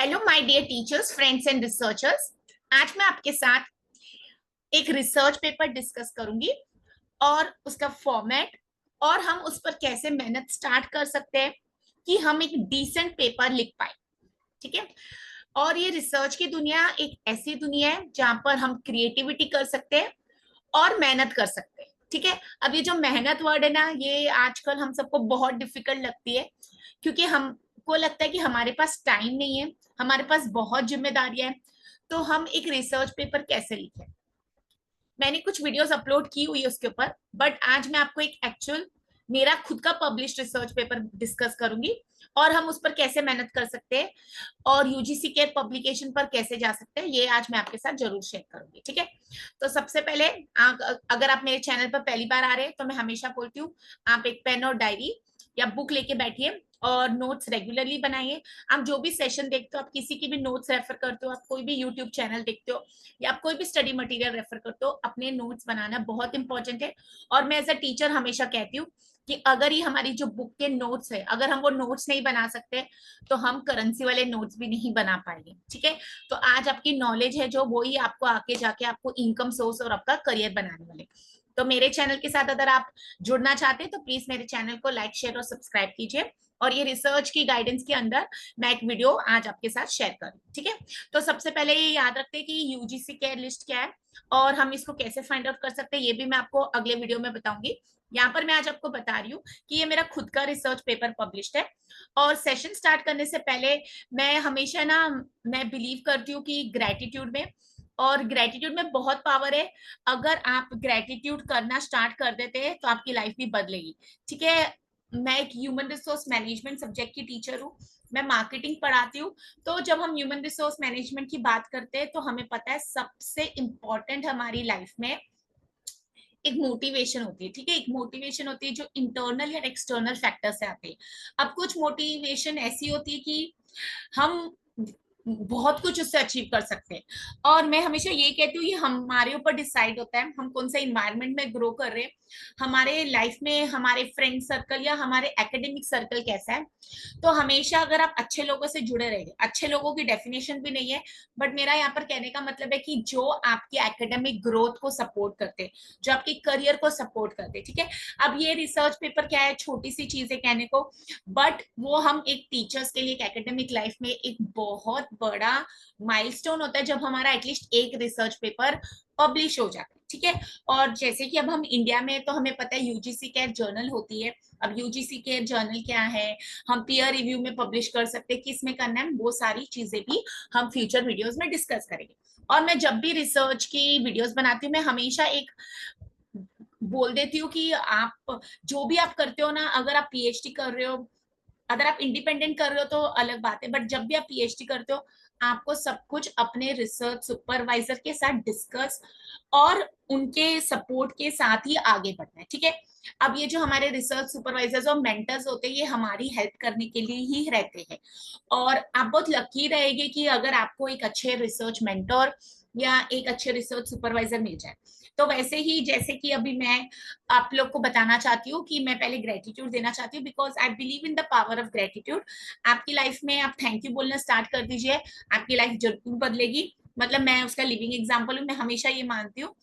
Hello my dear teachers, friends and researchers. आज मैं आपके साथ एक रिसर्च पेपर डिस्कस करूंगी और उसका फॉर्मेट और हम उस पर कैसे मेहनत स्टार्ट कर सकते हैं कि हम एक डिसेंट पेपर लिख पाए। ठीक है। और ये रिसर्च की दुनिया एक ऐसी दुनिया है जहां पर हम क्रिएटिविटी कर सकते हैं और मेहनत कर सकते हैं। ठीक है। अब ये जो मेहनत वर्ड है ना, ये आजकल हम सबको बहुत डिफिकल्ट लगती है क्योंकि हमको लगता है कि हमारे पास टाइम नहीं है, हमारे पास बहुत जिम्मेदारियां हैं, तो हम एक रिसर्च पेपर कैसे लिखें। मैंने कुछ वीडियोस अपलोड की हुई है उसके ऊपर, बट आज मैं आपको एक एक्चुअल मेरा खुद का पब्लिश्ड रिसर्च पेपर डिस्कस करूंगी और हम उस पर कैसे मेहनत कर सकते हैं और यूजीसी के पब्लिकेशन पर कैसे जा सकते हैं, ये आज मैं आपके साथ जरूर शेयर करूंगी। ठीक है। तो सबसे पहले अगर आप मेरे चैनल पर पहली बार आ रहे हैं तो मैं हमेशा बोलती हूँ, आप एक पेन और डायरी या बुक लेके बैठिए और नोट्स रेगुलरली बनाइए। आप जो भी सेशन देखते हो, आप किसी की भी नोट्स रेफर करते हो, आप कोई भी यूट्यूब चैनल देखते हो या आप कोई भी स्टडी मटेरियल रेफर करते हो, अपने नोट्स बनाना बहुत इंपॉर्टेंट है। और मैं एज अ टीचर हमेशा कहती हूँ कि अगर ये हमारी जो बुक के नोट्स है, अगर हम वो नोट्स नहीं बना सकते तो हम करेंसी वाले नोट्स भी नहीं बना पाएंगे। ठीक है। तो आज आपकी नॉलेज है जो, वो ही आपको आगे जाके आपको इनकम सोर्स और आपका करियर बनाने वाले। तो मेरे चैनल के साथ अगर आप जुड़ना चाहते हैं तो प्लीज मेरे चैनल को लाइक शेयर और सब्सक्राइब कीजिए। और ये रिसर्च की गाइडेंस के अंदर मैं एक वीडियो आज आपके साथ शेयर करूँ। ठीक है। तो सबसे पहले ये याद रखते हैं कि यूजीसी केयर लिस्ट क्या है और हम इसको कैसे फाइंड आउट कर सकते हैं, ये भी मैं आपको अगले वीडियो में बताऊंगी। यहाँ पर मैं आज आपको बता रही हूँ कि ये मेरा खुद का रिसर्च पेपर पब्लिश्ड है। और सेशन स्टार्ट करने से पहले मैं हमेशा ना, मैं बिलीव करती हूँ कि ग्रेटिट्यूड में, और ग्रेटिट्यूड में बहुत पावर है। अगर आप ग्रेटिट्यूड करना स्टार्ट कर देते हैं तो आपकी लाइफ भी बदलेगी। ठीक है। मैं एक ह्यूमन रिसोर्स मैनेजमेंट सब्जेक्ट की टीचर हूँ, मैं मार्केटिंग पढ़ाती हूँ। तो जब हम ह्यूमन रिसोर्स मैनेजमेंट की बात करते हैं तो हमें पता है सबसे इंपॉर्टेंट हमारी लाइफ में एक मोटिवेशन होती है। ठीक है। एक मोटिवेशन होती है जो इंटरनल या एक्सटर्नल फैक्टर से आती है। अब कुछ मोटिवेशन ऐसी होती है कि हम बहुत कुछ उससे अचीव कर सकते हैं। और मैं हमेशा ये कहती हूँ, ये हमारे ऊपर डिसाइड होता है हम कौन सा इन्वायरमेंट में ग्रो कर रहे हैं, हमारे लाइफ में हमारे फ्रेंड सर्कल या हमारे एकेडमिक सर्कल कैसा है। तो हमेशा अगर आप अच्छे लोगों से जुड़े रहेंगे, अच्छे लोगों की डेफिनेशन भी नहीं है, बट मेरा यहाँ पर कहने का मतलब है कि जो आपकी एकेडमिक ग्रोथ को सपोर्ट करते, जो आपके करियर को सपोर्ट करते। ठीक है। अब ये रिसर्च पेपर क्या है, छोटी सी चीज है कहने को, बट वो हम एक टीचर्स के लिए एकेडमिक लाइफ में एक बहुत बड़ा माइलस्टोन होता है जब हमारा एटलीस्ट एक रिसर्च पेपर पब्लिश हो जाता है। ठीक है। और जैसे कि अब हम इंडिया में, तो हमें पता है यूजीसी केयर जर्नल होती है। अब यूजीसी केयर जर्नल क्या है, हम पीयर रिव्यू में पब्लिश कर सकते हैं, किस में करना है, वो सारी चीजें भी हम फ्यूचर वीडियोस में डिस्कस करेंगे। और मैं जब भी रिसर्च की वीडियोस बनाती हूँ मैं हमेशा एक बोल देती हूँ कि आप जो भी आप करते हो ना, अगर आप पीएचडी कर रहे हो, अगर आप इंडिपेंडेंट कर रहे हो तो अलग बात है, बट जब भी आप पीएचडी करते हो आपको सब कुछ अपने रिसर्च सुपरवाइजर के साथ डिस्कस और उनके सपोर्ट के साथ ही आगे बढ़ना है। ठीक है। अब ये जो हमारे रिसर्च सुपरवाइजर्स और मेंटर्स होते हैं, ये हमारी हेल्प करने के लिए ही रहते हैं। और आप बहुत लकी रहेंगे कि अगर आपको एक अच्छे रिसर्च मेंटर या एक अच्छे रिसर्च सुपरवाइजर मिल जाए। तो वैसे ही जैसे कि अभी मैं आप लोग को बताना चाहती हूँ कि मैं पहले ग्रेटिट्यूड देना चाहती हूँ, because I believe in the power of gratitude. आपकी लाइफ में आप थैंक यू बोलना स्टार्ट कर दीजिए, आपकी लाइफ जरूर बदलेगी। मतलब मैं उसका लिविंग एग्जाम्पल हूँ, मैं हमेशा ये मानती हूँ।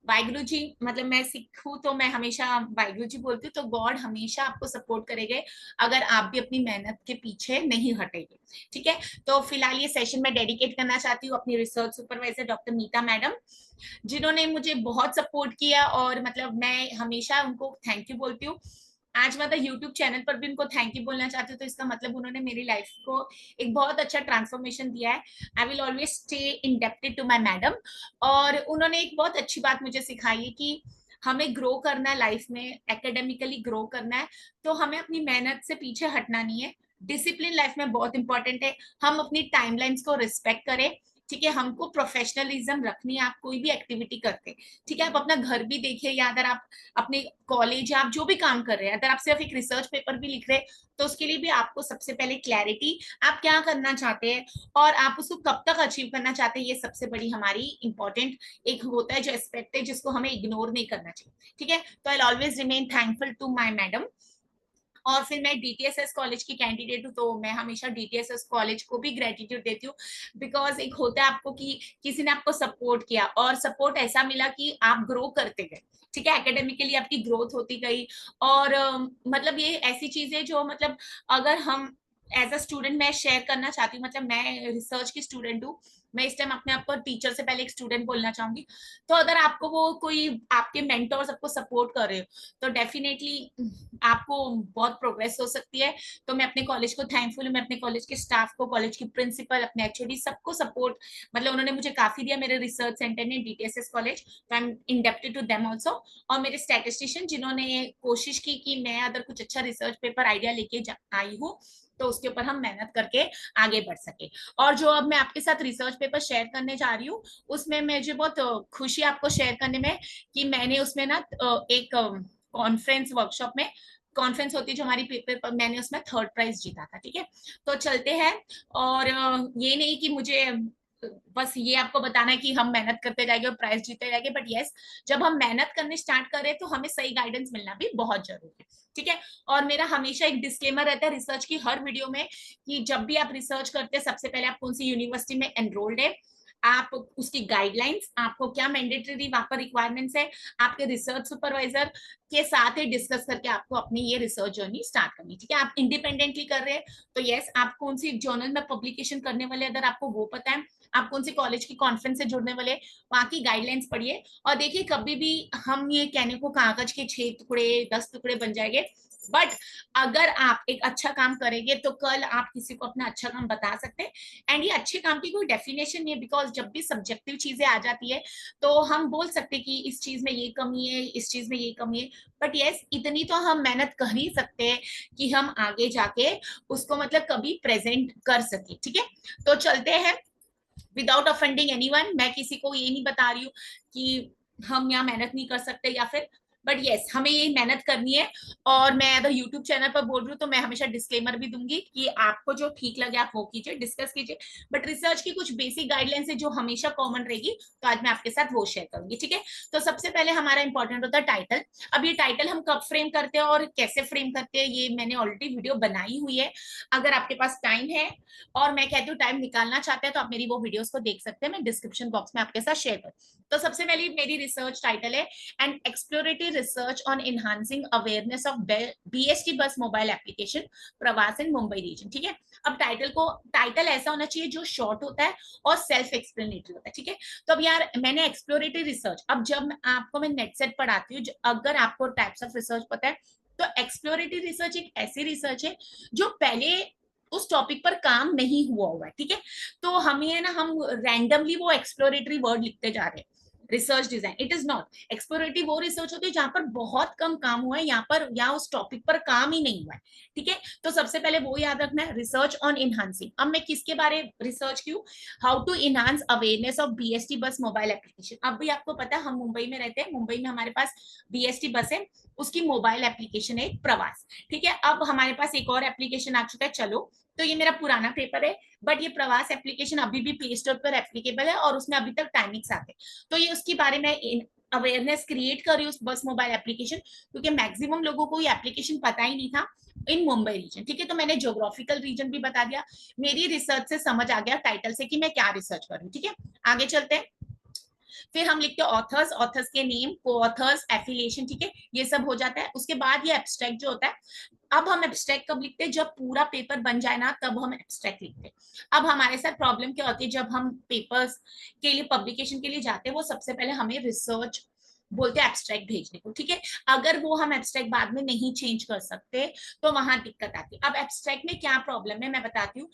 वाहिगुरु जी, मतलब मैं सिख हूँ तो मैं हमेशा वाहिगुरु जी बोलती हूँ, तो गॉड हमेशा आपको सपोर्ट करेंगे अगर आप भी अपनी मेहनत के पीछे नहीं हटेंगे। ठीक है। तो फिलहाल ये सेशन मैं डेडिकेट करना चाहती हूँ अपनी रिसर्च सुपरवाइजर डॉक्टर मीता मैडम, जिन्होंने मुझे बहुत सपोर्ट किया और मतलब मैं हमेशा उनको थैंक यू बोलती हूँ। आज मतलब यूट्यूब चैनल पर भी उनको थैंक यू बोलना चाहती हूँ, तो इसका मतलब उन्होंने मेरी लाइफ को एक बहुत अच्छा ट्रांसफॉर्मेशन दिया है। I will always stay indebted to my madam. और उन्होंने एक बहुत अच्छी बात मुझे सिखाई है कि हमें ग्रो करना है लाइफ में, एकेडमिकली ग्रो करना है, तो हमें अपनी मेहनत से पीछे हटना नहीं है। डिसिप्लिन लाइफ में बहुत इंपॉर्टेंट है, हम अपनी टाइमलाइंस को रिस्पेक्ट करें। ठीक है। हमको प्रोफेशनलिज्म रखनी है, आप कोई भी एक्टिविटी करते। ठीक है। आप अपना घर भी देखिए, या अगर आप अपने कॉलेज या आप जो भी काम कर रहे हैं, अगर आप सिर्फ एक रिसर्च पेपर भी लिख रहे हैं तो उसके लिए भी आपको सबसे पहले क्लैरिटी, आप क्या करना चाहते हैं और आप उसको कब तक अचीव करना चाहते हैं, ये सबसे बड़ी हमारी इंपॉर्टेंट एक होता है जो एस्पेक्ट है जिसको हमें इग्नोर नहीं करना चाहिए। ठीक है। तो I always remain thankful to my madam. और फिर मैं डीटीएसएस कॉलेज की कैंडिडेट हूँ, तो मैं हमेशा डीटीएसएस कॉलेज को भी ग्रेटिट्यूड देती हूँ, बिकॉज एक होता है आपको कि किसी ने आपको सपोर्ट किया और सपोर्ट ऐसा मिला कि आप ग्रो करते गए, ठीक है, एकेडमिकली आपकी ग्रोथ होती गई। और मतलब ये ऐसी चीजें जो मतलब अगर हम एज अ स्टूडेंट मैं शेयर करना चाहती हूँ, मतलब मैं रिसर्च की स्टूडेंट हूँ, मैं इस टाइम अपने आप को टीचर से पहले एक स्टूडेंट बोलना चाहूंगी। तो अगर आपको वो कोई आपके मेंटोर्स आपको सपोर्ट कर रहे हो, तो डेफिनेटली आपको बहुत प्रोग्रेस हो सकती है। तो मैं अपने कॉलेज को थैंकफुल हूँ, मैं अपने कॉलेज के स्टाफ को, कॉलेज की प्रिंसिपल, अपने एचओडी, सबको सपोर्ट, मतलब उन्होंने मुझे काफी दिया मेरे रिसर्च सेंटर ने, डीटीएसएस कॉलेज, तो I am indebted to them also. और मेरे स्टैटिस्टिशियन जिन्होंने कोशिश की कि मैं अगर कुछ अच्छा रिसर्च पेपर आइडिया लेके आई हूँ, तो उसके ऊपर हम मेहनत करके आगे बढ़ सके। और जो अब मैं आपके साथ रिसर्च पेपर शेयर करने जा रही हूँ, उसमें मुझे बहुत खुशी आपको शेयर करने में कि मैंने उसमें ना एक कॉन्फ्रेंस वर्कशॉप में, कॉन्फ्रेंस होती है जो हमारी पेपर पर, मैंने उसमें थर्ड प्राइज जीता था, ठीक है। तो चलते हैं। और ये नहीं कि मुझे बस ये आपको बताना है कि हम मेहनत करते जाएंगे और प्राइज जीते जाएंगे, बट यस, जब हम मेहनत करने स्टार्ट करें तो हमें सही गाइडेंस मिलना भी बहुत जरूरी है, ठीक है। और मेरा हमेशा एक डिस्क्लेमर रहता है रिसर्च की हर वीडियो में कि जब भी आप रिसर्च करते हैं, सबसे पहले आप कौन सी यूनिवर्सिटी में एनरोल्ड है, आप उसकी गाइडलाइंस, आपको क्या मैंडेटरी वहां पर रिक्वायरमेंट्स है, आपके रिसर्च सुपरवाइजर के साथ ही डिस्कस करके आपको अपनी ये रिसर्च जर्नी स्टार्ट करनी, ठीक है। आप इंडिपेंडेंटली कर रहे हैं तो यस, आप कौन सी जर्नल में पब्लिकेशन करने वाले, अगर आपको वो पता है, आप कौन सी कॉलेज की कॉन्फ्रेंस से जुड़ने वाले, वहां की गाइडलाइंस पढ़िए। और देखिए, कभी भी हम ये कहने को कागज के 6 टुकड़े 10 टुकड़े बन जाएंगे, बट अगर आप एक अच्छा काम करेंगे तो कल आप किसी को अपना अच्छा काम बता सकते हैं। एंड ये अच्छे काम की कोई डेफिनेशन नहीं है, बिकॉज जब भी सब्जेक्टिव चीजें आ जाती है तो हम बोल सकते हैं कि इस चीज में ये कमी है, इस चीज में ये कमी है, बट यस, इतनी तो हम मेहनत कर ही सकते हैं कि हम आगे जाके उसको मतलब कभी प्रेजेंट कर सके, ठीक है। तो चलते हैं, विदाउट ऑफेंडिंग एनीवन, मैं किसी को ये नहीं बता रही हूँ कि हम यहाँ मेहनत नहीं कर सकते या फिर, बट यस, हमें ये मेहनत करनी है। और मैं अगर यूट्यूब चैनल पर बोल रही हूँ तो मैं हमेशा डिस्क्लेमर भी दूंगी कि आपको जो ठीक लगे आप वो कीजिए, डिस्कस कीजिए, बट रिसर्च की कुछ बेसिक गाइडलाइंस है जो हमेशा कॉमन रहेगी, तो आज मैं आपके साथ वो शेयर करूंगी, ठीक है। तो सबसे पहले हमारा इंपॉर्टेंट होता है टाइटल। अब ये टाइटल हम कब फ्रेम करते हैं और कैसे फ्रेम करते हैं, ये मैंने ऑलरेडी वीडियो बनाई हुई है। अगर आपके पास टाइम है, और मैं कहती हूँ टाइम निकालना चाहते हैं, तो आप मेरी वो वीडियोस को देख सकते हैं, मैं डिस्क्रिप्शन बॉक्स में आपके साथ शेयर कर। तो सबसे पहले मेरी रिसर्च टाइटल है N exploratory research on enhancing awareness of BST bus mobile application प्रवास इन मुंबई रीजन, ठीक है। अब टाइटल ऐसा होना चाहिए जो शॉर्ट होता है और सेल्फ एक्सप्लेनेटरी होता है, ठीक है। तो अब यार, मैंने एक्सप्लोरेटरी रिसर्च, अब जब आपको मैं नेट सेट पढ़ाती हूँ, अगर आपको टाइप्स ऑफ रिसर्च पता है, तो एक्सप्लोरेटरी रिसर्च एक ऐसी रिसर्च है जो पहले उस टॉपिक पर काम नहीं हुआ हुआ है, ठीक है। तो हमें ना, हम रैंडमली वो एक्सप्लोरेटरी वर्ड लिखते जा रहे हैं। Research design it is not exploratory, वो रिसर्च होती है जहां पर बहुत कम काम हुआ है, यहाँ पर या उस टॉपिक पर काम ही नहीं हुआ है, ठीक है। तो सबसे पहले वो याद रखना है, रिसर्च ऑन इनहांसिंग। अब मैं किसके बारे रिसर्च की हूँ, how to enhance awareness of BST bus mobile application. अब भी आपको पता है, हम मुंबई में रहते हैं, मुंबई में हमारे पास बीएसटी बस है, उसकी मोबाइल एप्लीकेशन है प्रवास, ठीक है। अब हमारे पास एक और एप्लीकेशन आ चुका है, चलो। तो ये मेरा पुराना पेपर है, बट ये प्रवास एप्लीकेशन अभी भी प्ले स्टोर पर एप्लीकेबल है और उसमें अभी तक टाइमिंग्स आते हैं। तो ये उसके बारे में अवेयरनेस क्रिएट कर रही हूँ उस बस मोबाइल एप्लीकेशन, क्योंकि मैक्सिमम लोगों को ये एप्लीकेशन पता ही नहीं था इन मुंबई रीजन, ठीक है। तो मैंने ज्योग्राफिकल रीजन भी बता दिया, मेरी रिसर्च से समझ आ गया टाइटल से कि मैं क्या रिसर्च कर रही हूँ, ठीक है। आगे चलते हैं। फिर हम लिखते हैं ऑथर्स, ऑथर्स के नेम, को ऑथर्स, एफिलिएशन, ठीक है, ये सब हो जाता है। उसके बाद ये एब्स्ट्रैक्ट जो होता है, अब हम एब्स्ट्रैक्ट कब लिखते हैं, जब पूरा पेपर बन जाए ना, तब हम एब्स्ट्रैक्ट लिखते हैं। अब हमारे साथ प्रॉब्लम क्या होती है, जब हम पेपर्स के लिए पब्लिकेशन के लिए जाते हैं, वो सबसे पहले हमें रिसर्च बोलते हैं एब्स्ट्रैक्ट भेजने को, ठीक है। अगर वो हम एब्स्ट्रैक्ट बाद में नहीं चेंज कर सकते तो वहां दिक्कत आती है। अब एब्स्ट्रैक्ट में क्या प्रॉब्लम है मैं बताती हूँ।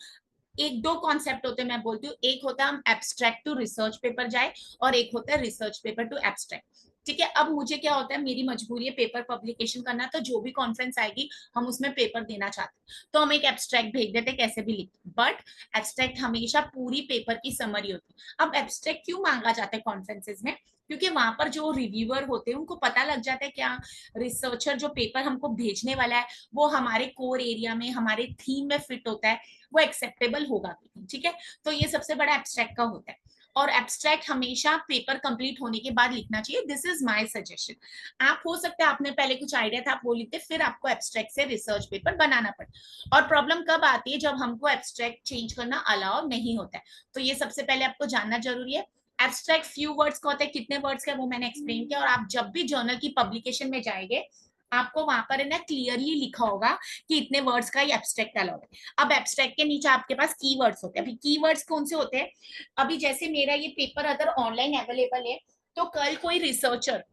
एक दो कॉन्सेप्ट होते हैं, मैं बोलती हूँ, एक होता है हम एब्स्ट्रैक्ट टू रिसर्च पेपर जाए, और एक होता है रिसर्च पेपर टू एब्स्ट्रैक्ट, ठीक है। अब मुझे क्या होता है, मेरी मजबूरी है पेपर पब्लिकेशन करना, तो जो भी कॉन्फ्रेंस आएगी हम उसमें पेपर देना चाहते हैं, तो हम एक एब्स्ट्रैक्ट भेज देते कैसे भी लिख, बट एब्स्ट्रैक्ट हमेशा पूरी पेपर की समरी होती है। अब एब्स्ट्रैक्ट क्यों मांगा जाता है कॉन्फ्रेंसेज में, क्योंकि वहां पर जो रिव्यूअर होते हैं उनको पता लग जाता है क्या रिसर्चर जो पेपर हमको भेजने वाला है वो हमारे कोर एरिया में, हमारे थीम में फिट होता है, वो एक्सेप्टेबल होगा, ठीक है। तो ये सबसे बड़ा एब्स्ट्रैक्ट का होता है। और एब्स्ट्रैक्ट हमेशा पेपर कंप्लीट होने के बाद लिखना चाहिए। This is my suggestion. आप हो सकता है आपने पहले कुछ आइडिया था, आप वो लिखते, फिर आपको एब्स्ट्रैक्ट से रिसर्च पेपर बनाना पड़े। और प्रॉब्लम कब आती है, जब हमको एब्स्ट्रैक्ट चेंज करना अलाउ नहीं होता है। तो ये सबसे पहले आपको जानना जरूरी है। एब्स्ट्रैक्ट फ्यू वर्ड्स का होता है, कितने वर्ड्स का वो मैंने एक्सप्लेन किया। और आप जब भी जर्नल की पब्लिकेशन में जाएंगे, आपको वहां पर है ना क्लियरली लिखा होगा कि इतने वर्ड्स का ये एब्स्ट्रैक्ट अलाउड है। अब एब्स्ट्रैक्ट के नीचे आपके पास कीवर्ड्स होते हैं। अभी कीवर्ड्स कौन से होते हैं, अभी जैसे मेरा ये पेपर अगर ऑनलाइन अवेलेबल है, तो कल कोई रिसर्चर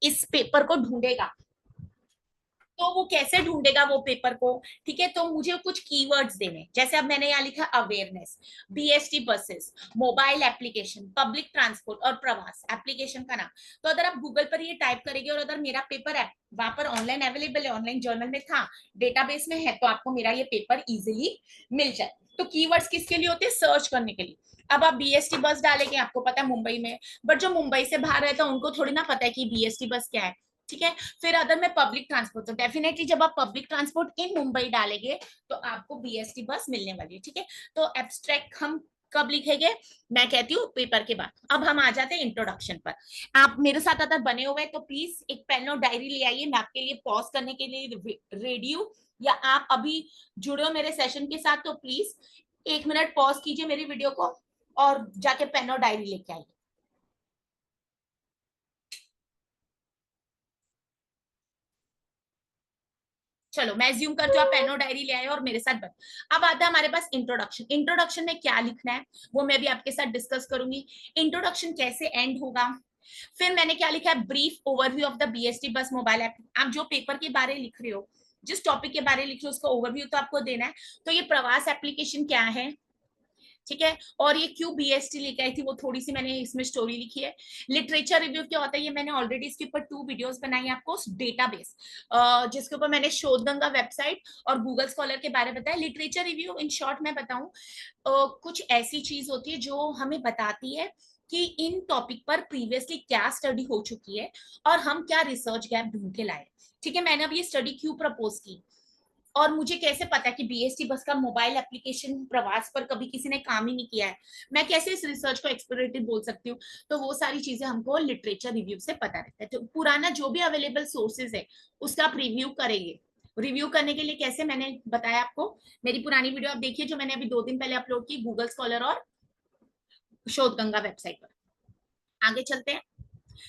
इस पेपर को ढूंढेगा, तो वो कैसे ढूंढेगा वो पेपर को, ठीक है। तो मुझे कुछ कीवर्ड्स देने, जैसे अब मैंने यहाँ लिखा awareness, BST buses, mobile application, public transport और प्रवास एप्लीकेशन का नाम। तो अगर आप गूगल पर ये टाइप करेंगे और अगर मेरा पेपर वहां पर ऑनलाइन अवेलेबल है, ऑनलाइन जर्नल में था, डेटाबेस में है, तो आपको मेरा ये पेपर इजिली मिल जाए। तो कीवर्ड्स किसके लिए होते हैं, सर्च करने के लिए। अब आप बीएसटी बस डालेंगे, आपको पता है मुंबई में, बट जो मुंबई से बाहर रहता है उनको थोड़ी ना पता है कि बीएसटी बस क्या है, ठीक है। फिर अगर मैं पब्लिक ट्रांसपोर्ट, तो डेफिनेटली जब आप पब्लिक ट्रांसपोर्ट इन मुंबई डालेंगे तो आपको बीएसटी बस मिलने वाली है, ठीक है। तो एब्स्ट्रैक्ट हम कब लिखेंगे, मैं कहती हूँ पेपर के बाद। अब हम आ जाते हैं इंट्रोडक्शन पर। आप मेरे साथ अगर बने हुए हैं तो प्लीज एक पेन और डायरी ले आइए, मैं आपके लिए पॉज करने के लिए रेडी हूँ। या आप अभी जुड़े हो मेरे सेशन के साथ, तो प्लीज 1 मिनट पॉज कीजिए मेरी वीडियो को और जाके पेन और डायरी लेके आइए। चलो मैं ज्यूम करती हूँ आप पेन और डायरी ले आए और मेरे साथ बन। अब आता है हमारे पास इंट्रोडक्शन। इंट्रोडक्शन में क्या लिखना है वो मैं भी आपके साथ डिस्कस करूंगी। इंट्रोडक्शन कैसे एंड होगा, फिर मैंने क्या लिखा है, brief overview of the BST bus mobile app. आप जो पेपर के बारे लिख रहे हो, जिस टॉपिक के बारे लिख रहे हो, उसका ओवरव्यू तो आपको देना है। तो ये प्रवास एप्लीकेशन क्या है, ठीक है। और ये क्यों बीएसटी लेके आई थी, वो थोड़ी सी मैंने इसमें स्टोरी लिखी है। लिटरेचर रिव्यू क्या होता है, ये मैंने ऑलरेडी इसके ऊपर 2 वीडियोस बनाई है आपको, डेटाबेस जिसके ऊपर मैंने शोधगंगा वेबसाइट और गूगल स्कॉलर के बारे में बताया। लिटरेचर रिव्यू इन शॉर्ट मैं बताऊं, कुछ ऐसी चीज होती है जो हमें बताती है कि इन टॉपिक पर प्रीवियसली क्या स्टडी हो चुकी है और हम क्या रिसर्च गैप ढूंढ के लाए, ठीक है। मैंने अब ये स्टडी क्यों प्रपोज की और मुझे कैसे पता कि बीएसटी बस का मोबाइल एप्लीकेशन प्रवास पर कभी किसी ने काम ही नहीं किया है, मैं कैसे इस रिसर्च को एक्सप्लोरेटिव बोल सकती हूँ। तो वो सारी चीजें हमको लिटरेचर रिव्यू से पता रहता है। तो पुराना जो भी अवेलेबल सोर्सेज है उसका आप रिव्यू करेंगे। रिव्यू करने के लिए कैसे, मैंने बताया आपको, मेरी पुरानी वीडियो आप देखिए जो मैंने अभी 2 दिन पहले अपलोड की, गूगल स्कॉलर और शोधगंगा वेबसाइट पर। आगे चलते हैं।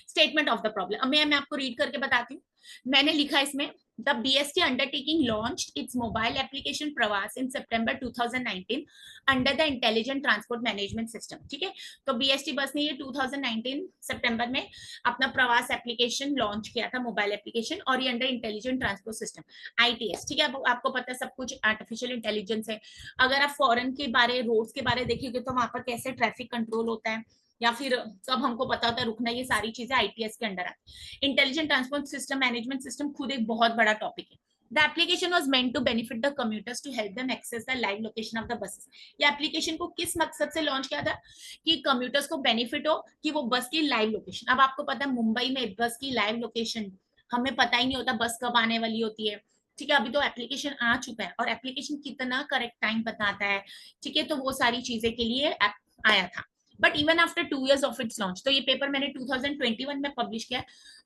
स्टेटमेंट ऑफ द प्रॉब्लम, अब मैं आपको रीड करके बताती हूँ। मैंने लिखा इसमें, the BST undertaking launched it's mobile application प्रवास इन सितंबर 2019 under the intelligent transport management system, ठीक है। तो बीएसटी बस ने ये 2019 सितंबर में अपना प्रवास एप्लीकेशन लॉन्च किया था, मोबाइल एप्लीकेशन, और ये under intelligent transport system ITS, ठीक है। आपको पता है सब कुछ आर्टिफिशियल इंटेलिजेंस है। अगर आप फॉरेन के बारे, रोड्स के बारे देखिएगा तो वहां पर कैसे ट्रैफिक कंट्रोल होता है या फिर कब हमको पता होता है रुकना, ये सारी चीजें आईटीएस के अंडर आती है। Intelligent transport system management system खुद एक बहुत बड़ा टॉपिक है। The application was meant to benefit the commuters to help them access the live location of the buses. ये एप्लीकेशन को किस मकसद से लॉन्च किया था कि कम्यूटर्स को बेनिफिट हो कि वो बस की लाइव लोकेशन। अब आपको पता है मुंबई में बस की लाइव लोकेशन हमें पता ही नहीं होता बस कब आने वाली होती है, ठीक है। अभी तो एप्लीकेशन आ चुका है और एप्लीकेशन कितना करेक्ट टाइम बताता है, ठीक है। तो वो सारी चीजें के लिए आया था। But even after 2 years of its launch, तो ये पेपर मैंने 2021 में पब्लिश किया,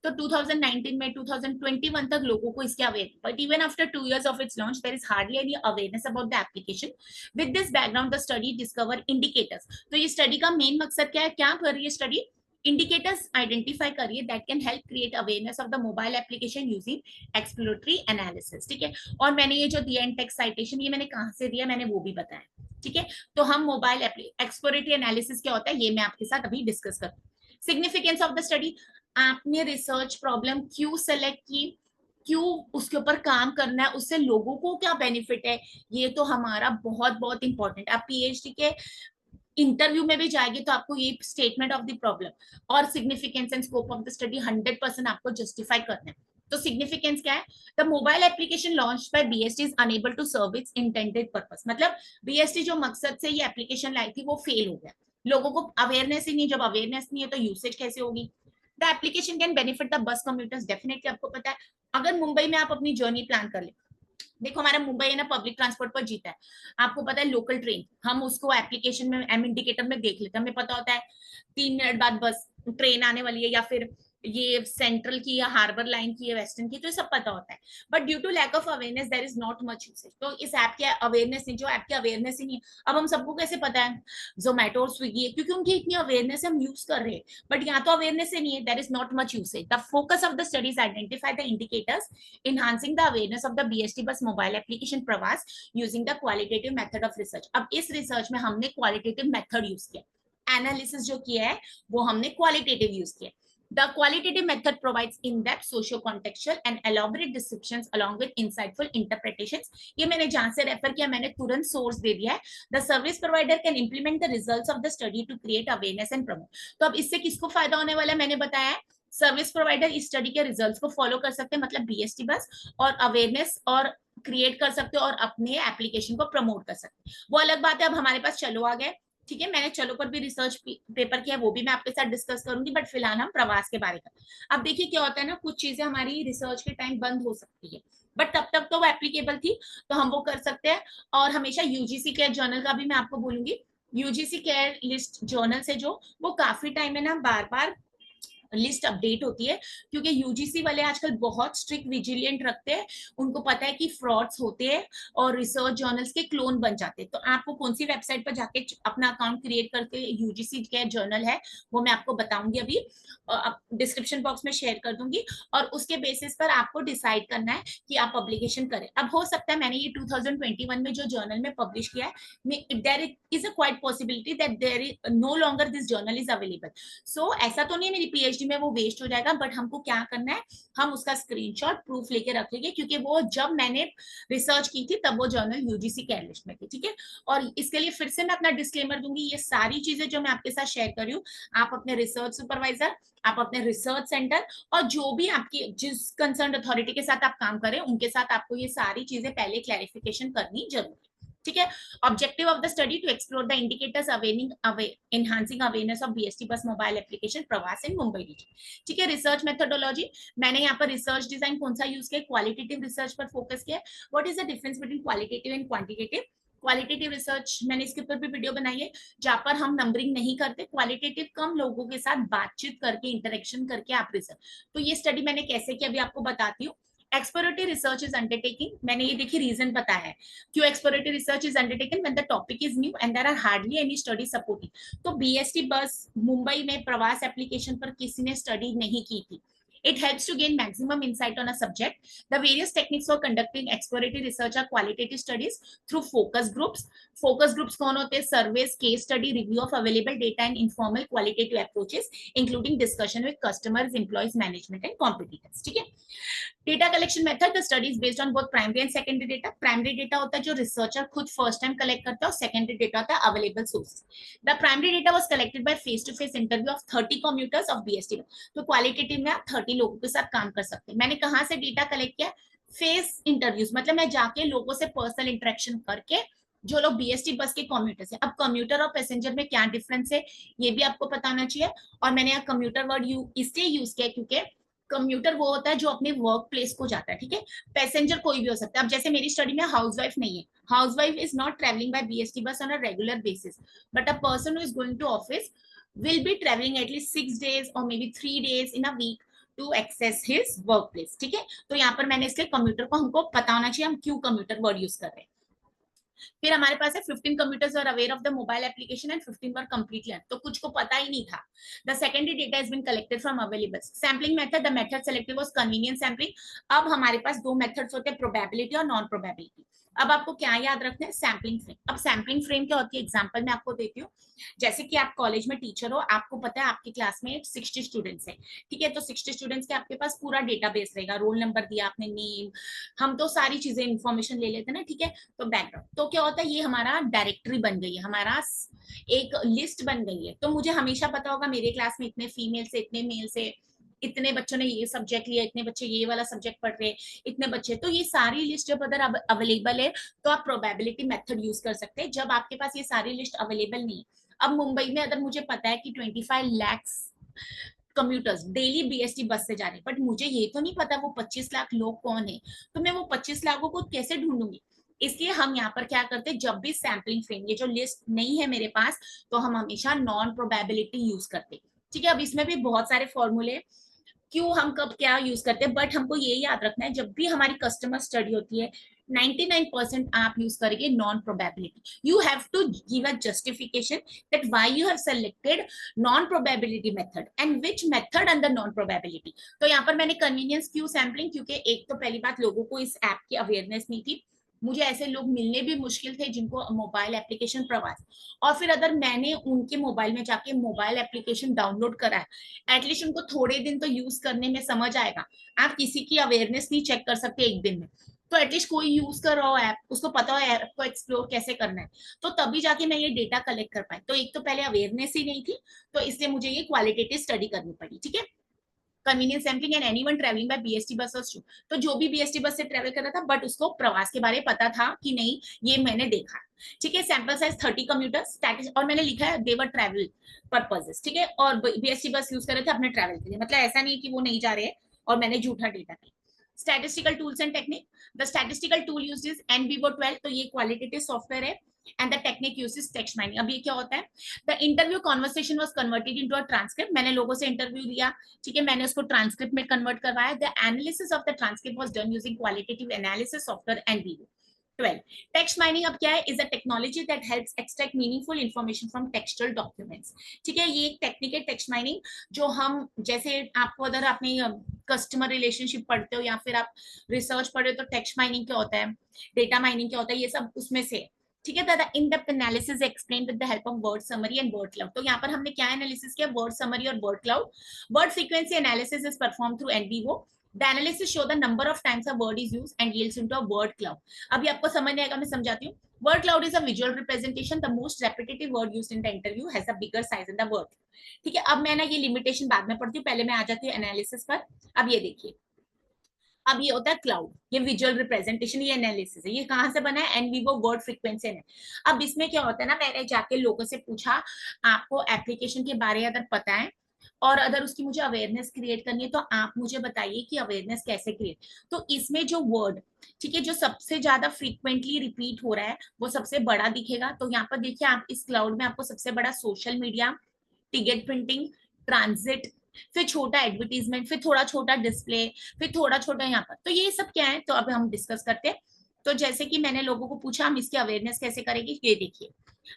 तो 2019 में 2021 तक लोगों को इसके aware, but even after 2 years of its launch their is hardly any awareness about the application. With this background the study discover indicators. तो ये स्टडी का मेन मकसद क्या है, क्या कर रही है स्टडी, इंडिकेटर्स आइडेंटिफाई करिए that can help create awareness of the mobile application using exploratory analysis, ठीक है। और मैंने ये जो दिया इन टेक्स्ट साइटेशन, ये मैंने कहाँ से दिया मैंने वो भी बताया, ठीक है। तो हम मोबाइल एक्सप्लोरेटरी एनालिसिस क्या होता है ये मैं आपके साथ अभी डिस्कस करती हूँ। सिग्निफिकेंस ऑफ द स्टडी, आपने रिसर्च प्रॉब्लम क्यों सेलेक्ट की, क्यों उसके ऊपर काम करना है, उससे लोगों को क्या बेनिफिट है, ये तो हमारा बहुत बहुत इंपॉर्टेंट। आप पीएचडी के इंटरव्यू में भी जाएगी तो आपको ये स्टेटमेंट ऑफ द प्रॉब्लम और significance and scope of the study 100% आपको जस्टिफाई करना है। तो सिग्निफिकेंस क्या है, the mobile application launch by BST is enable to serve its intended purpose. मतलब बीएसटी जो मकसद से ये एप्लीकेशन लाई थी वो फेल हो गया, लोगों को अवेयरनेस ही नहीं, जब अवेयरनेस नहीं है तो यूसेज कैसे होगी। The application can benefit the bus commuters, definitely आपको पता है अगर मुंबई में आप अपनी जर्नी प्लान कर ले, देखो हमारा मुंबई है ना पब्लिक ट्रांसपोर्ट पर जीता है, आपको पता है लोकल ट्रेन हम उसको एप्लीकेशन में एम इंडिकेटर में देख लेते हैं, हमें पता होता है 3 मिनट बाद बस ट्रेन आने वाली है, या फिर ये सेंट्रल की या हार्बर लाइन की या वेस्टर्न की, तो ये सब पता होता है। But due to lack of awareness there is not much usage, तो इस ऐप के अवेयरनेस नहीं, जो ऐप की अवेयरनेस ही नहीं है। अब हम सबको कैसे पता है जोमेटो और स्विगी है, क्योंकि उनकी इतनी अवेयरनेस हम यूज कर रहे हैं, बट यहाँ तो अवेयरनेस ही नहीं है, there is not much usage. The focus of the studies identify the indicators enhancing the awareness of the BST bus mobile application प्रवास using the qualitative method of research। अब इस रिसर्च में हमने क्वालिटेटिव मेथड यूज किया, analysis जो किया है वो हमने क्वालिटेटिव यूज किया। The qualitative method provides in-depth socio-contextual and elaborate descriptions along with insightful interpretations। ये मैंने जहां से रेफर किया मैंने तुरंत सोर्स दे दिया है। The service provider can implement the results of the study to create awareness and promote। तो अब इससे किसको फायदा होने वाला है मैंने बताया है, सर्विस प्रोवाइडर इस स्टडी के रिजल्ट्स को फॉलो कर सकते हैं, मतलब बीएसटी बस, और अवेयरनेस और क्रिएट कर सकते हो और अपने एप्लीकेशन को प्रमोट कर सकते हैं। वो अलग बात है। अब हमारे पास चलो आ गए, ठीक है, मैंने चलो पर भी रिसर्च पेपर किया, वो भी मैं आपके साथ डिस्कस करूंगी, बट फिलहाल हम प्रवास के बारे में। अब देखिए क्या होता है ना, कुछ चीजें हमारी रिसर्च के टाइम बंद हो सकती है, बट तब तक तो वो एप्लीकेबल थी, तो हम वो कर सकते हैं। और हमेशा यूजीसी केयर जर्नल का भी मैं आपको बोलूंगी, यूजीसी केयर लिस्ट जर्नल से जो वो काफी टाइम है ना बार बार लिस्ट अपडेट होती है, क्योंकि यूजीसी वाले आजकल बहुत स्ट्रिक्ट विजिलेंट रखते हैं, उनको पता है कि फ्रॉड्स होते हैं और रिसर्च जर्नल्स के क्लोन बन जाते हैं। तो आपको कौन सी वेबसाइट पर जाके अपना अकाउंट क्रिएट करके यूजीसी के जर्नल है वो मैं आपको बताऊंगी, अभी डिस्क्रिप्शन बॉक्स में शेयर कर दूंगी, और उसके बेसिस पर आपको डिसाइड करना है कि आप पब्लिकेशन करें। अब हो सकता है मैंने ये 2021 में जो जर्नल में पब्लिश किया है, there is a quite possibility that there is no longer this journal is available. So ऐसा तो नहीं है मेरी पीएचडी में वो वेस्ट हो जाएगा, बट हमको क्या करना है, हम उसका स्क्रीनशॉट प्रूफ लेके रखेंगे, क्योंकि वो जब मैंने रिसर्च की थी तब वो जर्नल यूजीसी केयर लिस्ट में थी, ठीक है। और इसके लिए फिर से मैं अपना डिस्क्लेमर दूंगी, ये सारी चीजें जो मैं आपके साथ शेयर कर रही हूँ, आप अपने रिसर्च सुपरवाइजर, आप अपने रिसर्च सेंटर, और जो भी आपकी जिस कंसर्न अथॉरिटी के साथ आप काम करें उनके साथ आपको ये सारी चीजें पहले क्लैरिफिकेशन करनी जरूरी, ठीक है। Objective of the study to explore the indicators enhancing awareness of BST bus mobile application प्रवास इन मुंबई रीजन, ठीक है। रिसर्च मेथोडोलॉजी, मैंने यहाँ पर रिसर्च डिजाइन कौन सा यूज किया, क्वालिटेटिव रिसर्च पर फोकस किया। What is the difference between qualitative and quantitative. Qualitative research मैंने इसके ऊपर भी वीडियो बनाई है, जहां पर हम नंबरिंग नहीं करते, क्वालिटेटिव कम लोगों के साथ बातचीत करके इंटरेक्शन करके आप रिसर्च। तो ये स्टडी मैंने कैसे की अभी आपको बताती हूँ। एक्सप्लोरेटरी रिसर्च इज अंडरटेकिंग, मैंने ये देखिए रीजन पता है क्यों exploratory research is undertaken when the topic is new and there are hardly any study supporting. तो बीएसटी बस मुंबई में प्रवास एप्लीकेशन पर किसी ने स्टडी नहीं की थी। It helps to gain maximum insight on a subject. The various techniques for conducting exploratory research are qualitative studies through focus groups. Focus groups कौन होते हैं, surveys, case study, review of available data and informal qualitative approaches, including discussion with customers, employees, management and competitors, ठीक है। Data collection method, the studies based on both primary and secondary data. Primary data होता है जो researcher खुद first time collect करता है, और secondary data होता है available sources. The primary data was collected by face to face interview of 30 commuters of BST. तो क्वालिटेटिव में आप 30 लोगों के साथ काम कर सकते हैं। मैंने कहां से डेटा कलेक्ट किया, फेस इंटरव्यूज, मतलब मैं जाके लोगों से पर्सनल इंटरेक्शन करके, जो लोग बीएसटी बस के कम्यूटर्स हैं। अब कम्यूटर और पैसेंजर में क्या डिफरेंस है ये भी आपको पता होना चाहिए। और मैंने यहाँ कम्यूटर वर्ड इसलिए यूज किया क्योंकि कम्यूटर वो होता है जो अपने वर्क प्लेस को जाता है, ठीक है। पैसेंजर कोई भी हो सकता है। अब जैसे मेरी स्टडी में हाउसवाइफ नहीं है, housewife is not travelling by BEST bus on a regular basis, but a person who is going to office will be traveling at least 6 days or maybe 3 days in a week to access his workplace, ठीक है। तो यहाँ पर मैंने इसलिए computer को हमको पता होना चाहिए हम क्यों कम्यूटर वर्ड यूज कर रहे हैं। फिर हमारे पास है 15 commuters are aware of the mobile application and 15 were completely, तो कुछ को पता ही नहीं था। The secondary data has been collected from available sampling method, the method selected was convenient sampling. अब हमारे पास दो मेथड्स होते हैं, प्रोबेबिलिटी और नॉन प्रोबेबिलिटी। अब आपको क्या याद रखना है, सैम्पलिंग फ्रेम। अब सैम्पलिंग फ्रेम क्या होती है, एग्जांपल मैं आपको देती हूँ। जैसे कि आप कॉलेज में टीचर हो, आपको पता है आपकी क्लास में 60 स्टूडेंट्स हैं, ठीक है। तो 60 स्टूडेंट्स के आपके पास पूरा डेटाबेस रहेगा, रोल नंबर दिया आपने, नेम, हम तो सारी चीजें इंफॉर्मेशन ले लेते हैं ना, ठीक है। तो बैकग्राउंड, तो क्या होता है, ये हमारा डायरेक्टरी बन गई है, हमारा एक लिस्ट बन गई है। तो मुझे हमेशा पता होगा मेरे क्लास में इतने फीमेल से इतने मेल से, इतने बच्चों ने ये सब्जेक्ट लिया, इतने बच्चे ये वाला सब्जेक्ट पढ़ रहे, इतने बच्चे। तो ये सारी लिस्ट जब अगर अवेलेबल है तो आप प्रोबेबिलिटी मेथड यूज कर सकते हैं। जब आपके पास ये सारी लिस्ट अवेलेबल नहीं है, अब मुंबई में अगर मुझे पता है कि 25 लाख कम्यूटर्स डेली बीएसटी बस से जा रहे हैं, बट मुझे ये तो नहीं पता वो 25 लाख लोग कौन है, तो मैं वो 25 लाखों को कैसे ढूंढूंगी। इसलिए हम यहाँ पर क्या करते हैं, जब भी सैम्पलिंग फ्रेम, ये जो लिस्ट नहीं है मेरे पास, तो हम हमेशा नॉन प्रोबेबिलिटी यूज करते हैं। ठीक है, अब इसमें भी बहुत सारे फॉर्मूले, क्यों हम कब क्या यूज करते हैं, बट हमको ये याद रखना है, जब भी हमारी कस्टमर स्टडी होती है 99% आप यूज करेंगे non probability. You have to give a justification that why you have selected non probability method and which method under non probability. तो यहाँ पर मैंने कन्वीनियंस क्यों सैम्पलिंग, क्योंकि एक तो पहली बात लोगों को इस ऐप की अवेयरनेस नहीं थी, मुझे ऐसे लोग मिलने भी मुश्किल थे जिनको मोबाइल एप्लीकेशन प्रवास, और फिर अगर मैंने उनके मोबाइल में जाके मोबाइल एप्लीकेशन डाउनलोड करा है, एटलीस्ट उनको थोड़े दिन तो यूज करने में समझ आएगा। आप किसी की अवेयरनेस नहीं चेक कर सकते एक दिन में, तो एटलीस्ट कोई यूज कर रहा हो ऐप, उसको पता हो ऐप को एक्सप्लोर कैसे करना है, तो तभी जाके मैं ये डेटा कलेक्ट कर पाई। तो एक तो पहले अवेयरनेस ही नहीं थी, तो इसलिए मुझे ये क्वालिटेटिव स्टडी करनी पड़ी। ठीक है, convenience sampling and anyone travelling by BST buses to, तो जो भी बीएसटी बस से ट्रैवल कर रहा था बट उसको प्रवास के बारे में पता था कि नहीं, ये मैंने देखा। ठीक है, सैंपल साइज 30 कम्यूटर्स, और मैंने लिखा है देवर ट्रैवल पर्पसेस। ठीक है, और बीएसटी बस यूज कर रहे थे अपने ट्रैवल के लिए, मतलब ऐसा नहीं कि वो नहीं जा रहे हैं और मैंने झूठा डेटा दिया। Statistical tools and technique, the statistical tool used is NVivo12, तो ये क्वालिटेटिव सॉफ्टवेयर है, and the technique uses text mining. अब ये क्या होता है, the interview conversation was converted into a transcript, मैंने लोगों से इंटरव्यू लिया, ठीक है, मैंने उसको ट्रांसक्रिप्ट में कन्वर्ट करवाया। The analysis of the transcript was done using qualitative analysis software NVivo 12। Text mining अब क्या है, is a technology that helps extract meaningful information from textual documents. ठीक है, ये एक टेक्निक है टेक्स्ट माइनिंग, जो हम जैसे आपको अगर आपने कस्टमर रिलेशनशिप पढ़ते हो या फिर आप रिसर्च पढ़े हो तो टेक्स्ट माइनिंग क्या होता है, डेटा माइनिंग क्या होता है, ये सब उसमें से। ठीक है, दादा in depth analysis explain with the help of word summary and word cloud. तो यहाँ पर हमने क्या एनालिसिस किया, वर्ड समरी और word cloud. Word frequency analysis is perform through NVivo। The analysis show the number of times a word is used and yields into a word cloud. अभी आपको समझ नहीं आएगा, मैं समझाती हूँ। Word cloud is a visual representation. The most repetitive word used in the interview has a bigger size in the word. ठीक है, अब मैं ना ये लिमिटेशन बाद में पढ़ती हूँ, पहले मैं आ जाती हूँ एनालिसिस पर। अब ये देखिए, अब ये होता है क्लाउड, ये विजुअल रिप्रेजेंटेशन, ये एनालिसिस है, ये कहाँ से बना है, NVivo वर्ड फ्रीक्वेंसी है। अब इसमें क्या होता है ना, मैंने जाके लोगों से पूछा आपको एप्लीकेशन के बारे में अगर पता है और अगर उसकी मुझे अवेयरनेस क्रिएट करनी है तो आप मुझे बताइए कि अवेयरनेस कैसे क्रिएट। तो इसमें जो वर्ड, ठीक है, जो सबसे ज्यादा फ्रीक्वेंटली रिपीट हो रहा है वो सबसे बड़ा दिखेगा। तो यहाँ पर देखिए, आप इस क्लाउड में आपको सबसे बड़ा social media, ticket printing, transit, फिर छोटा एडवर्टीजमेंट, फिर थोड़ा छोटा डिस्प्ले, फिर थोड़ा छोटा यहाँ पर। तो ये सब क्या है, तो अब हम डिस्कस करते हैं। तो जैसे कि मैंने लोगों को पूछा हम इसकी अवेयरनेस कैसे करेंगे, ये देखिए,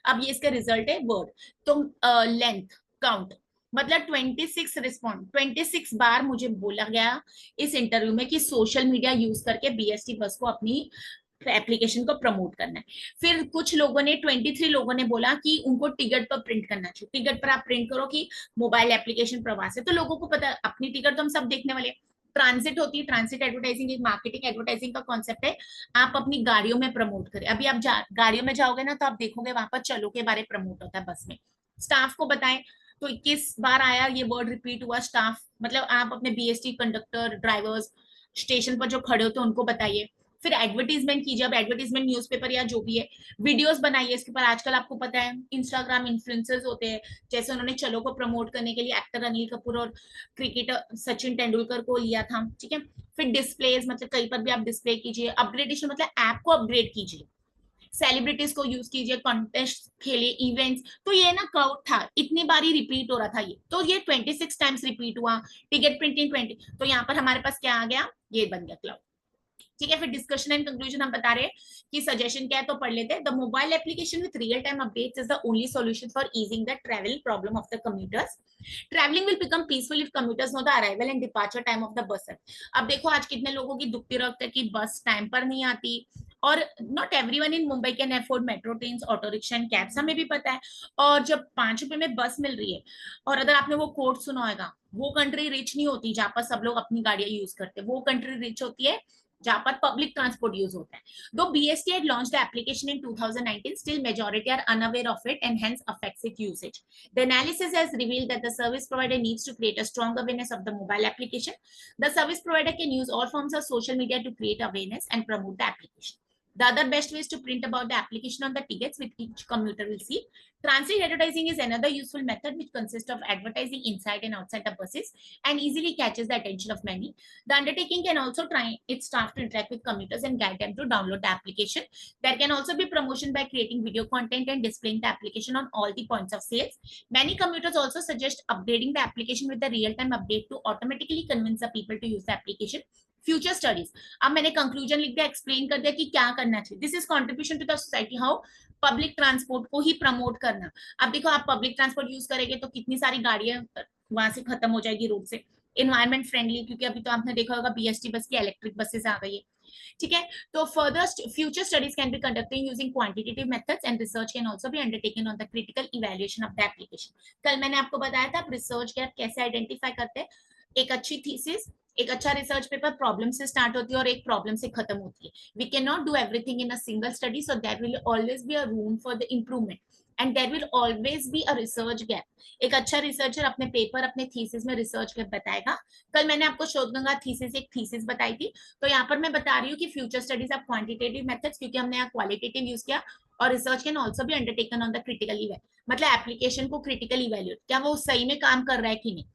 अब ये इसका रिजल्ट है वर्ड। तो लेंथ काउंट, मतलब 26 रिस्पॉन्ड, 26 बार मुझे बोला गया इस इंटरव्यू में कि सोशल मीडिया यूज करके बीएसटी बस को अपनी एप्लीकेशन को प्रमोट करना है। फिर कुछ लोगों ने 23 लोगों ने बोला कि उनको टिकट पर प्रिंट करना चाहिए, टिकट पर आप प्रिंट करो कि मोबाइल एप्लीकेशन प्रवास है। तो लोगों को पता है अपनी टिकट तो हम सब देखने वाले। ट्रांजिट होती है, ट्रांजिट एडवर्टाइजिंग एक मार्केटिंग एडवर्टाइजिंग का कॉन्सेप्ट है, आप अपनी गाड़ियों में प्रमोट करें। अभी आप गाड़ियों में जाओगे ना तो आप देखोगे वहां पर चलो के बारे प्रमोट होता है बस में। स्टाफ को बताएं, तो 21 बार आया ये वर्ड रिपीट हुआ स्टाफ, मतलब आप अपने बीएसटी कंडक्टर ड्राइवर्स स्टेशन पर जो खड़े होते हैं उनको बताइए। फिर एडवर्टीजमेंट कीजिए, अब एडवर्टीजमेंट न्यूज़पेपर या जो भी है, वीडियोस बनाइए इसके ऊपर। आजकल आपको पता है इंस्टाग्राम इन्फ्लुएंसर्स होते हैं, जैसे उन्होंने चलो को प्रमोट करने के लिए एक्टर अनिल कपूर और क्रिकेटर सचिन तेंदुलकर को लिया था। ठीक है, फिर डिस्प्लेज, मतलब कहीं पर भी आप डिस्प्ले कीजिए। अपग्रेडेशन मतलब ऐप को अपग्रेड कीजिए, सेलिब्रिटीज को यूज कीजिए, कॉन्टेस्ट खेलिए, इवेंट्स। तो ये ना क्लाउड था, इतनी बार ही रिपीट हो रहा था ये, तो ये 26 टाइम्स रिपीट हुआ। टिकट प्रिंटिंग 20, तो यहाँ पर हमारे पास क्या आ गया, ये बन गया क्लाउड। ठीक है, फिर डिस्कशन एंड कंक्लूजन हम बता रहे हैं कि सजेशन क्या है, तो पढ़ लेते हैं। The mobile application with real time updates is the only solution for easing the travel problem of the commuters. Travelling will become peaceful if commuters know the arrival and departure time of the bus. अब देखो आज कितने लोगों की दुखती रखते हैं कि बस टाइम पर नहीं आती, और not everyone in Mumbai can afford metro trains, auto rickshaw and cabs, हमें भी पता है। और जब 5 रुपए में बस मिल रही है, और अगर आपने वो कोट सुना होगा, वो कंट्री रिच नहीं होती जहां पर सब लोग अपनी गाड़ियां यूज करते हैं, वो कंट्री रिच होती है जहां पर पब्लिक ट्रांसपोर्ट यूज होता है। Though BST had launched the application in 2019, still majority are unaware of it and hence affects its usage. The analysis has revealed that the service provider needs to create a strong awareness of the mobile application. The service provider can use all forms of social media to create awareness and promote the application. The other best way is to print about the application on the tickets which each commuter will see. Transit advertising is another useful method which consists of advertising inside and outside the buses and easily catches the attention of many. The undertaking can also try its staff to interact with commuters and guide them to download the application. There can also be promotion by creating video content and displaying the application on all the points of sales. Many commuters also suggest upgrading the application with the real-time update to automatically convince the people to use the application. Future studies, अब मैंने conclusion लिख दिया, explain कर दिया कि क्या करना चाहिए. This is contribution to the society. How public transport को ही प्रमोट करना. अब देखो आप पब्लिक ट्रांसपोर्ट यूज करेंगे तो कितनी सारी गाड़ियां वहां से खत्म हो जाएगी रोड से. एनवायरमेंट फ्रेंडली, क्योंकि अभी तो आपने देखा होगा बीएसटी बस की इलेक्ट्रिक बसेस आ गई है. ठीक है, तो further future studies can be conducted using quantitative methods and research can also be undertaken on the critical evaluation of the application. कल मैंने आपको बताया था रिसर्च गैप कैसे आइडेंटिफाई करते हैं. एक अच्छी थीसिस, एक अच्छा रिसर्च पेपर प्रॉब्लम से स्टार्ट होती है और एक प्रॉब्लम से खत्म होती है. We can not do everything in a single study, so there will always be a room for the improvement and there will always be a research gap. एक अच्छा रिसर्चर अपने पेपर, अपने थीसिस में research gap बताएगा. कल मैंने आपको Shodhganga thesis एक थीसिस बताई थी, तो यहाँ पर मैं बता रही हूँ कि future studies of quantitative methods, क्योंकि हमने यहाँ क्वालिटेटिव यूज किया, और research can also be undertaken on the critical evaluate, मतलब एप्लीकेशन को क्रिटिकल इवैल्यूएट, क्या वो सही में काम कर रहा है कि नहीं.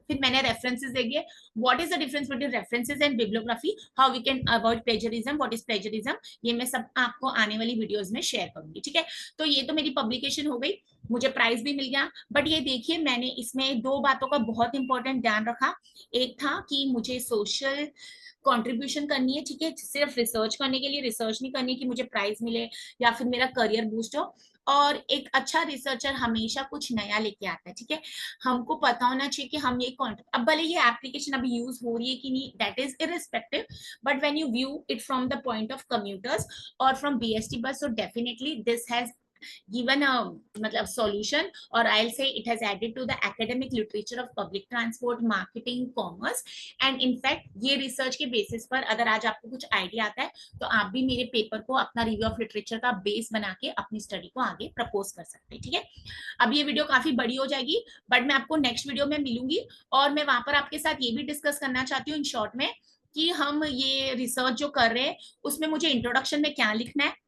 फिर मैंने रेफरेंसेस देखे, what is the difference between references and bibliography, how we can avoid plagiarism, what is plagiarism, ये मैं सब आपको आने वाली वीडियोस में शेयर करूंगी. ठीक है, तो ये तो मेरी पब्लिकेशन हो गई, मुझे प्राइज भी मिल गया. बट ये देखिए मैंने इसमें दो बातों का बहुत इंपॉर्टेंट ध्यान रखा. एक था कि मुझे सोशल कंट्रीब्यूशन करनी है. ठीक है, सिर्फ रिसर्च करने के लिए रिसर्च नहीं करनी कि मुझे प्राइज मिले या फिर मेरा करियर बूस्ट हो. और एक अच्छा रिसर्चर हमेशा कुछ नया लेके आता है. ठीक है, हमको पता होना चाहिए कि हम ये अब भले ये एप्लीकेशन अभी यूज हो रही है कि नहीं, that is irrespective, but when you view it from the point of commuters और फ्रॉम बीएसटी बस, so definitely this has given a मतलब solution, or I'll say it has added to the academic literature of public transport, marketing, commerce, and in fact ये research के basis पर अगर आज आपको कुछ idea आता है तो आप भी मेरे पेपर को अपना review of literature का base बना के अपनी study को आगे propose कर सकते हैं. ठीक है, अब ये वीडियो काफी बड़ी हो जाएगी, बट मैं आपको नेक्स्ट वीडियो में मिलूंगी और मैं वहां पर आपके साथ ये भी डिस्कस करना चाहती हूँ इन शॉर्ट में कि हम ये रिसर्च जो कर रहे हैं उसमें मुझे इंट्रोडक्शन में क्या लिखना है.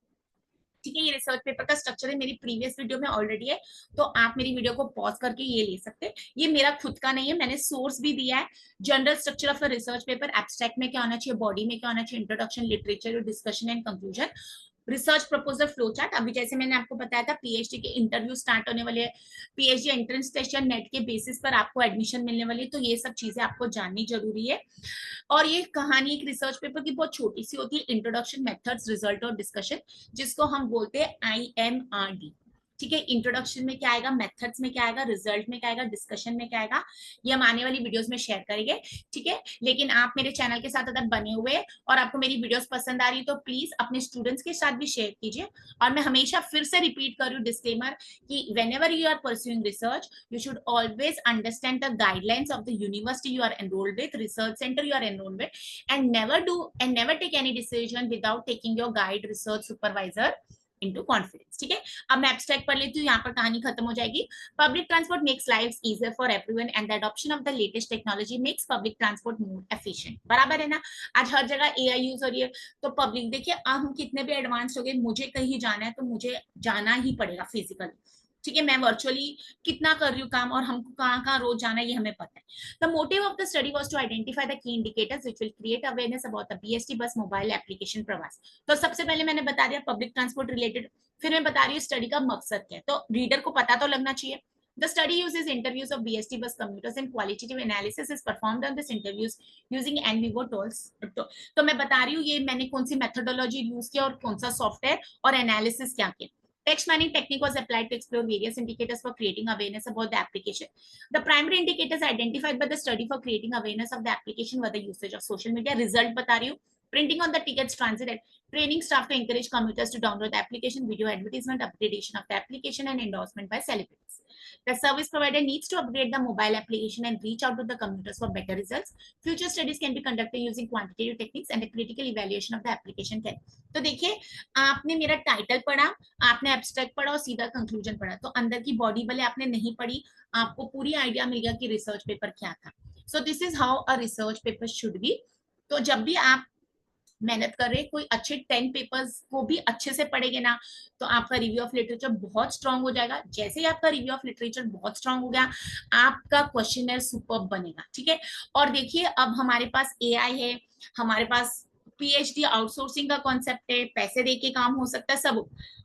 ठीक है, ये रिसर्च पेपर का स्ट्रक्चर है, मेरी प्रीवियस वीडियो में ऑलरेडी है, तो आप मेरी वीडियो को पॉज करके ये ले सकते हैं. ये मेरा खुद का नहीं है, मैंने सोर्स भी दिया है. General structure of a research paper, abstract में क्या होना चाहिए, बॉडी में क्या होना चाहिए, introduction, literature, discussion and conclusion, research proposal flow chart. अभी जैसे मैंने आपको बताया था पीएचडी के इंटरव्यू स्टार्ट होने वाले हैं, पीएचडी एंट्रेंस टेस्ट या नेट के बेसिस पर आपको एडमिशन मिलने वाली है, तो ये सब चीजें आपको जाननी जरूरी है. और ये कहानी एक रिसर्च पेपर की बहुत छोटी सी होती है, इंट्रोडक्शन, मेथड्स, रिजल्ट और डिस्कशन, जिसको हम बोलते हैं IMRD. ठीक है, इंट्रोडक्शन में क्या आएगा, मेथड्स में क्या आएगा, रिजल्ट में क्या आएगा, डिस्कशन में क्या आएगा, ये हम आने वाली वीडियोस में शेयर करेंगे. ठीक है, लेकिन आप मेरे चैनल के साथ अगर बने हुए और आपको मेरी वीडियोस पसंद आ रही तो प्लीज अपने स्टूडेंट्स के साथ भी शेयर कीजिए. और मैं हमेशा फिर से रिपीट कर रही हूँ डिस्क्लेमर कि whenever you are pursuing research you should always understand the guidelines of the university you are enrolled with, research center you are enrolled with, and never take any decision without taking your guide, research supervisor into confidence. ठीक है, अब मैं abstract पढ़ लेती हूँ, यहाँ पर कहानी खत्म हो जाएगी. Public transport makes lives easier for everyone and the adoption of the latest technology makes public transport more efficient. बराबर है ना, आज हर जगह AI यूज हो रही है, तो पब्लिक देखिए हम कितने भी एडवांस हो गए, मुझे कहीं जाना है तो मुझे जाना ही पड़ेगा फिजिकली. ठीक है, मैं वर्चुअली कितना कर रही हूँ काम और हमको कहाँ कहाँ रोज जाना है ये हमें पता है. The motive of the study was to identify the key indicators which will create awareness about the BST bus mobile application Pravas. तो सबसे पहले मैंने बता दिया पब्लिक ट्रांसपोर्ट रिलेटेड, फिर मैं बता रही हूँ स्टडी का मकसद क्या है, तो रीडर को पता तो लगना चाहिए. The study uses interviews of BST bus commuters and qualitative analysis is performed on this interviews using NVivo tools. तो मैं बता रही हूँ ये मैंने कौन सी मेथोडोलॉजी यूज किया और कौन सा सॉफ्टवेयर और एनालिसिस क्या किया. Text mining technique was applied to explore various indicators for creating awareness about the application. The primary indicators identified by the study for creating awareness of the application were the usage of social media. Result बता रही हूँ, printing on the tickets, transit, training staff to encourage commuters to download the application, video advertisement, upgradation of the application, and endorsement by celebrities. The service provider needs to upgrade the mobile application and reach out to the commuters for better results. Future studies can be conducted using quantitative techniques and a critical evaluation of the application can. तो देखिए आपने मेरा title पढ़ा, आपने abstract पढ़ा और सीधा conclusion पढ़ा, तो अंदर की बॉडी भले आपने नहीं पढ़ी, आपको पूरी आइडिया मिल गया कि रिसर्च पेपर क्या था. So this is how a research paper should be. तो जब भी आप मेहनत कर रहे हैं, कोई अच्छे 10 पेपर्स को भी अच्छे से पढ़ेंगे ना, तो आपका रिव्यू ऑफ लिटरेचर बहुत स्ट्रांग हो जाएगा। जैसे ही आपका रिव्यू ऑफ लिटरेचर बहुत स्ट्रांग हो गया, आपका क्वेश्चनर सुपर्ब बनेगा, ठीक है। और देखिए अब हमारे पास एआई है, हमारे पास पीएचडी आउटसोर्सिंग का कॉन्सेप्ट है, पैसे दे के काम हो सकता है सब,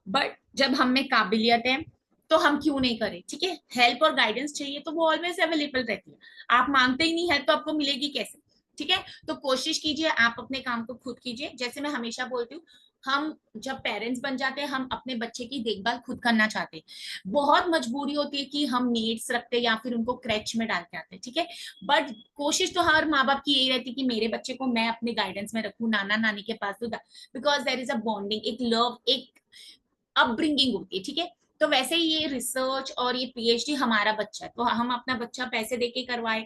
बट जब हम में काबिलियत है तो हम क्यों नहीं करें, ठीक है। हेल्प और गाइडेंस चाहिए तो वो ऑलवेज अवेलेबल रहती है। आप मांगते ही नहीं हेल्प तो आपको मिलेगी कैसे, ठीक है। तो कोशिश कीजिए आप अपने काम को खुद कीजिए। जैसे मैं हमेशा बोलती हूँ, हम जब पेरेंट्स बन जाते हैं हम अपने बच्चे की देखभाल खुद करना चाहते हैं। बहुत मजबूरी होती है कि हम नीड्स रखते हैं या फिर उनको क्रैच में डाल के आते हैं, ठीक है। बट कोशिश तो हर माँ बाप की यही रहती है कि मेरे बच्चे को मैं अपने गाइडेंस में रखूं, नाना नानी के पास दूं, because there is a bonding, एक लव, एक अपब्रिंगिंग होती है, ठीक है। तो वैसे ही ये रिसर्च और ये पीएचडी हमारा बच्चा है, तो हम अपना बच्चा पैसे देके करवाए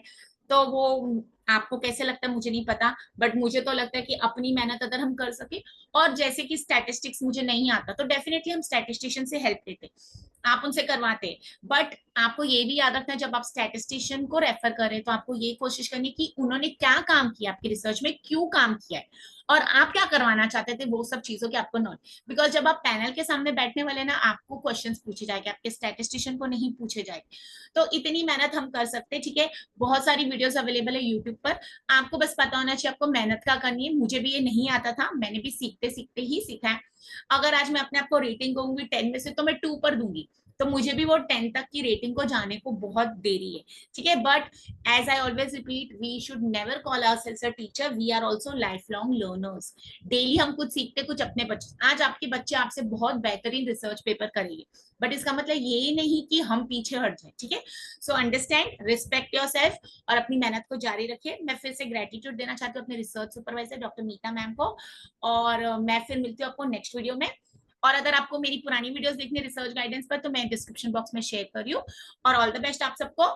तो वो, आपको कैसे लगता है मुझे नहीं पता, बट मुझे तो लगता है कि अपनी मेहनत अगर हम कर सके, और जैसे कि स्टैटिस्टिक्स मुझे नहीं आता तो डेफिनेटली हम स्टैटिस्टिशियन से हेल्प लेते, आप उनसे करवाते। बट आपको ये भी याद रखना है जब आप स्टैटिस्टिशियन को रेफर करें तो आपको ये कोशिश करनी कि उन्होंने क्या काम किया आपकी रिसर्च में, क्यों काम किया है, और आप क्या करवाना चाहते थे, वो सब चीजों की आपको नॉलेज। बिकॉज जब आप पैनल के सामने बैठने वाले ना, आपको क्वेश्चंस पूछे जाएंगे, आपके स्टैटिस्टिशियन को नहीं पूछे जाएंगे। तो इतनी मेहनत हम कर सकते हैं, ठीक है। बहुत सारी वीडियोस अवेलेबल है यूट्यूब पर, आपको बस पता होना चाहिए आपको मेहनत क्या करनी है। मुझे भी ये नहीं आता था, मैंने भी सीखते सीखते ही सीखा है। अगर आज मैं अपने आप को रेटिंग कहूंगी 10 में से तो मैं 2 पर दूंगी, तो मुझे भी वो 10 तक की रेटिंग को जाने को बहुत देरी है, ठीक है। But as I always repeat, we should never call ourselves a teacher, we are also life long learners. Daily हम कुछ सीखते, कुछ अपने बच्चे, आज आपके बच्चे आपसे बहुत बेहतरीन रिसर्च पेपर करेंगे, बट इसका मतलब ये नहीं कि हम पीछे हट जाए, ठीक है। सो अंडरस्टैंड, रिस्पेक्ट योरसेल्फ और अपनी मेहनत को जारी रखिए। मैं फिर से ग्रेटिट्यूड देना चाहती हूँ अपने रिसर्च सुपरवाइजर डॉक्टर मीता मैम को, और मैं फिर मिलती हूँ आपको नेक्स्ट वीडियो में। और अगर आपको मेरी पुरानी वीडियोस देखनी है रिसर्च गाइडेंस पर तो मैं डिस्क्रिप्शन बॉक्स में शेयर कर रही हूँ। और ऑल द बेस्ट आप सबको,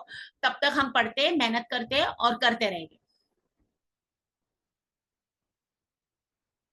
तब तक हम पढ़ते, मेहनत करते और करते रहेंगे।